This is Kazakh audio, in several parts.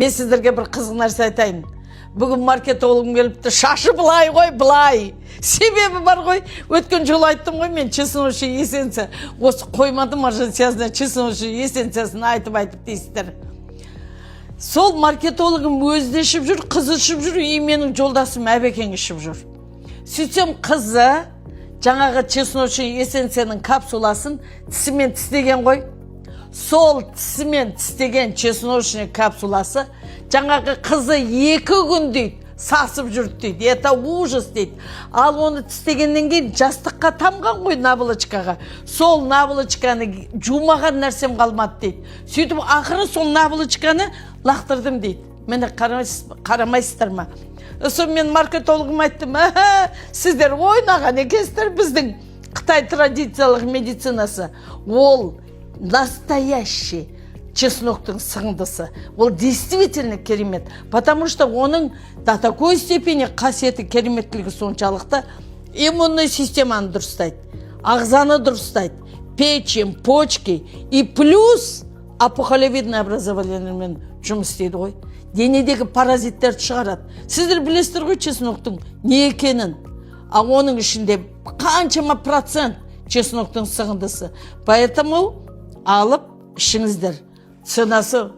Мен сіздерге бір қызық нәрсе айтайын. Бүгін маркетологым келіпті, шашы былай ғой, былай. Себебі бар ғой, өткен жолы айттым ғой, мен чесноуший эссенция, осы қоймады маржансиясына чесноуший эссенциясын айтып дейсіздер. Сол маркетологым өзі ішіп жүр, қызы ішіп жүр, и менің жолдасым әбекең ішіп жүр. Сөйтсем қызы жаңағы чесноуший эссенцияның капсуласын тісімен тістеген ғой. Сол тісімен тістеген чесночный капсуласы жаңағы қызы 2 күн дейді, сасып жүрді дейді. Это ужас дейді. Ал оны тістегеннен кейін жастыққа тамған ғой наволочкаға. Сол наволочканы жумаған нәрсем қалмады дейді. Сөйтіп ақыры сол наволочканы лақтырдым дейді. Мені қарамайсыздар ма? Сол мен маркетологым айттым, сіздер ойнаған екенсіздер, біздің Қытай традициялық медицинасы. Ол настоящий чесноктың сыңдысы. Ол действительно керемет, потому что оның до такой степени қасиеті кереметтілігі соншалықты иммунный системаны дұрыстайды, ағзаны дұрыстайды, печень, почки и плюс опухолевидное образованиемен жұмыс істейді ғой. Денедегі паразиттерді шығарады. Сіздер білесіздер ғой чесноктың не екенін, а оның ішінде қаншама процент чесноктың сыңдысы. Поэтому алып ішіңіздер. Ценасы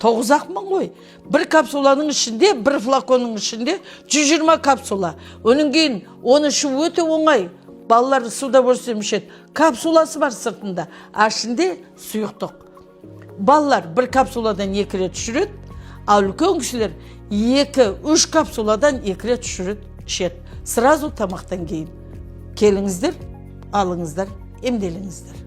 9 мың ғой. Бір капсуланың ішінде, бір флаконның ішінде 120 капсула. Оның кейін оны ішу өте оңай. Балалар суда болса ішеді. Капсуласы бар сыртында, а ішінде сұйықтық. Балалар бір капсуладан 2 рет ішеді, ал үлкен кісілер 2-3 капсуладан 2 рет ішеді. Сразу тамақтан кейін. Келіңіздер, алыңыздар, емделіңіздер.